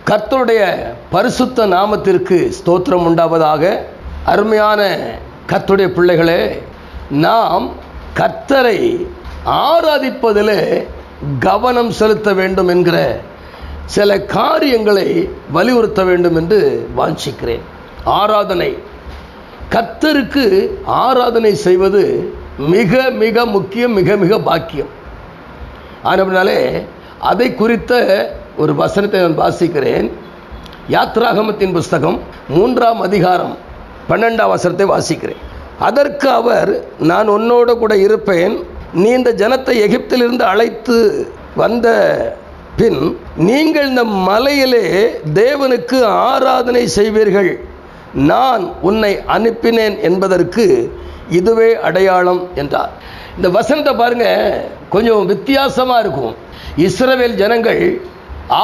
கர்த்தருடைய பரிசுத்த நாமத்திற்கு ஸ்தோத்திரம் உண்டாவதாக. அருமையான கர்த்தருடைய பிள்ளைகளே, நாம் கர்த்தரை ஆராதிப்பதிலே கவனம் செலுத்த வேண்டும் என்கிற சில காரியங்களை வலியுறுத்த வேண்டும் என்று வாஞ்சிக்கிறேன். ஆராதனை, கர்த்தருக்கு ஆராதனை செய்வது மிக மிக முக்கியம், மிக மிக பாக்கியம். ஆனபடினாலே அதை குறித்த ஒரு வசனத்தை நான் வாசிக்கிறேன். யாத்ராகமத்தின் புஸ்தகம் 3ஆம் அதிகாரம் 12ஆம் வசனத்தை வாசிக்கிறேன். அதற்கு அவர், நான் உன்னோடு கூட இருப்பேன். நீ இந்த ஜனத்தை எகிப்திலிருந்து அழைத்து வந்த பின் நீங்கள் இந்த மலையிலே தேவனுக்கு ஆராதனை செய்வீர்கள். நான் உன்னை அனுப்பினேன் என்பதற்கு இதுவே அடையாளம் என்றார். இந்த வசனத்தை பாருங்க, கொஞ்சம் வித்தியாசமாக இருக்கும். இஸ்ரவேல் ஜனங்கள்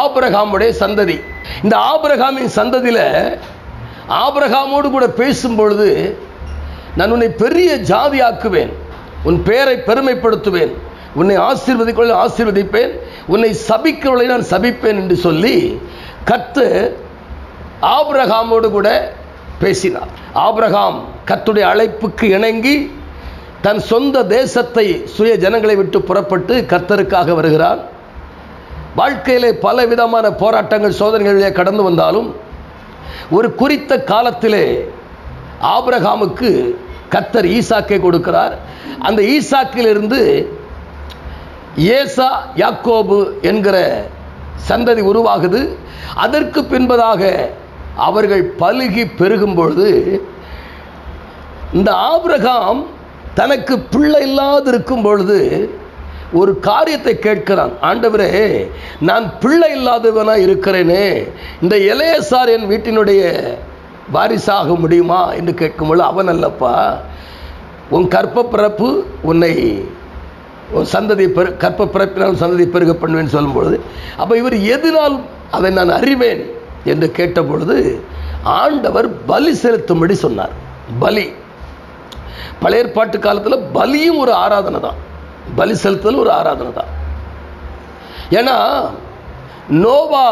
ஆபிரகாமுடைய சந்ததி. இந்த ஆபிரகாமின் சந்ததியில் ஆபிரகாமோடு கூட பேசும்பொழுது, நான் உன்னை பெரிய ஜாதியாக்குவேன், உன் பெயரை பெருமைப்படுத்துவேன், உன்னை ஆசீர்வதிக்கிறவர்களை ஆசீர்வதிப்பேன், உன்னை சபிக்கிறவர்களை நான் சபிப்பேன் என்று சொல்லி கர்த்தர் ஆபிரகாமோடு கூட பேசினார். ஆபிரகாம் கர்த்தருடைய அழைப்புக்கு இணங்கி தன் சொந்த தேசத்தை, சுய ஜனங்களை விட்டு புறப்பட்டு கர்த்தருக்காக வருகிறார். வாழ்க்கையிலே பல விதமான போராட்டங்கள், சோதனைகளிலே கடந்து வந்தாலும் ஒரு குறித்த காலத்திலே ஆபிரகாமுக்கு கர்த்தர் ஈசாக்கை கொடுக்கிறார். அந்த ஈசாக்கிலிருந்து ஏசா, யாக்கோபு என்கிற சந்ததி உருவாகுது. அதற்கு பின்பதாக அவர்கள் பலுகி பெருகும் பொழுது இந்த ஆபிரகாம் தனக்கு பிள்ளை இல்லாது இருக்கும் பொழுது ஒரு காரியத்தை கேட்கிறான். ஆண்டவரே, நான் பிள்ளை இல்லாதவனாக இருக்கிறேனே, இந்த எலேசார் என் வீட்டினுடைய வாரிசாக முடியுமா என்று கேட்கும்போது, அவன் அல்லப்பா, உன் கற்ப பிறப்பு உன்னை உன் சந்ததி கற்ப பிறப்பினால் சந்ததி பெருக பண்ணுவேன்னு சொல்லும்பொழுது, அப்போ இவர் எதனால் அதை நான் அறிவேன் என்று கேட்டபொழுது ஆண்டவர் பலி செலுத்தும்படி சொன்னார். பலி, பழைய ஏற்பாட்டு காலத்தில் பலியும் ஒரு ஆராதனை தான், பலி செலுத்தல் ஒரு ஆராதனை தான். ஏன்னா நோவா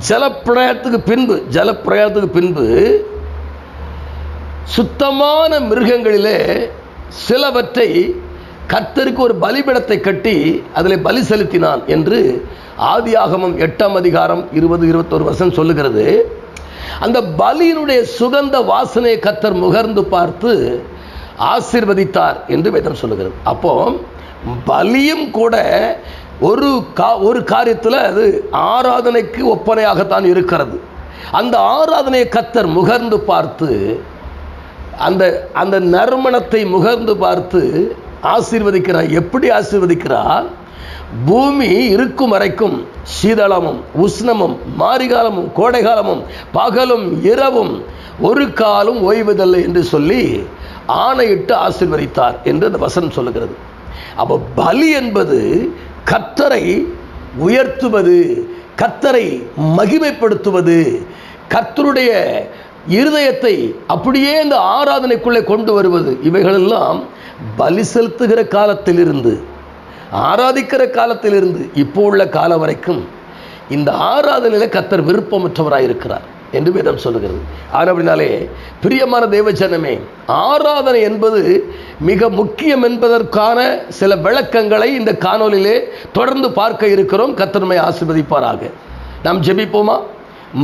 ஜலப்பிரயாணத்துக்கு பின்பு சுத்தமான மிருகங்களிலே சிலவற்றை கர்த்தருக்கு ஒரு பலிபீடத்தை கட்டி அதில் பலி செலுத்தினான் என்று ஆதியாகமம் 8ஆம் அதிகாரம் 20-21 வசனம் சொல்லுகிறது. அந்த பலியினுடைய சுகந்த வாசனையை கர்த்தர் முகர்ந்து பார்த்து ஆசீர்வதித்தார் என்று வேதம் சொல்லுகிறது. அப்போ பலியும் கூட ஒரு காரியத்தில் அது ஆராதனைக்கு ஒப்பனையாகத்தான் இருக்கிறது. அந்த ஆராதனையை கர்த்தர் முகர்ந்து பார்த்து, அந்த நறுமணத்தை முகர்ந்து பார்த்து ஆசீர்வதிக்கிறார். எப்படி ஆசீர்வதிக்கிறார்? பூமி இருக்கும் வரைக்கும் சீதளமும் உஷ்ணமும் மாரிகாலமும் கோடைகாலமும் பகலும் இரவும் ஒரு காலம் ஓய்வதில்லை என்று சொல்லி ஆணையிட்டு ஆசீர்வதித்தார் என்று அந்த வசனம் சொல்லுகிறது. அப்போ பலி என்பது கர்த்தரை உயர்த்துவது, கர்த்தரை மகிமைப்படுத்துவது, கர்த்தருடைய இருதயத்தை அப்படியே இந்த ஆராதனைக்குள்ளே கொண்டு வருவது. இவைகளெல்லாம் பலி செலுத்துகிற காலத்திலிருந்து, ஆராதிக்கிற காலத்திலிருந்து இப்போ உள்ள காலம் வரைக்கும் இந்த ஆராதனையில் கர்த்தர் விருப்பமற்றவராக இருக்கிறார் என்று வேதம் சொல்லுகிறது. அப்படினாலே பிரியமான தேவஜனமே, ஆராதனை என்பது மிக முக்கியம் என்பதற்கான சில விளக்கங்களை இந்த காணொலியிலே தொடர்ந்து பார்க்க இருக்கிறோம். கர்த்தர் நம்மை ஆசீர்வதிப்பாராக. நாம் ஜெபிப்போமா?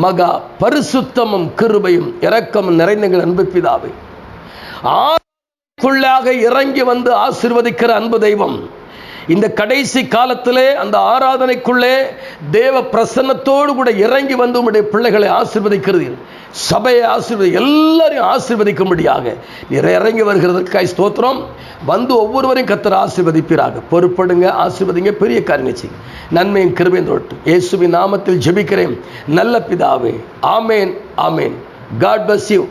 மகா பரிசுத்தமும் கிருபையும் இரக்கமும் நிறைந்த எங்கள் அன்பு பிதாவே, ஆராதனைக்குள்ளாக இறங்கி வந்து ஆசீர்வதிக்கிற அன்பு தெய்வம், இந்த கடைசி காலத்திலே அந்த ஆராதனைக்குள்ளே தேவ பிரசன்னத்தோடு கூட இறங்கி வந்து உம்முடைய பிள்ளைகளை ஆசீர்வதிக்கிறது, சபையை எல்லாரையும் ஆசீர்வதிக்கும்படியாக இறங்கி வருகிறதுக்காய் ஸ்தோத்திரம். வந்து ஒவ்வொருவரையும் கர்த்தர் ஆசீர்வதிப்பீராக. பொறுப்படுங்க, ஆசீர்வதிங்க, பெரிய காரியங்கள் செய்யுங்க. நன்மையும் கிருபையும் தொட்டு இயேசுவின் நாமத்தில் ஜெபிக்கிறேன் நல்ல பிதாவே. ஆமேன், ஆமேன். God bless you.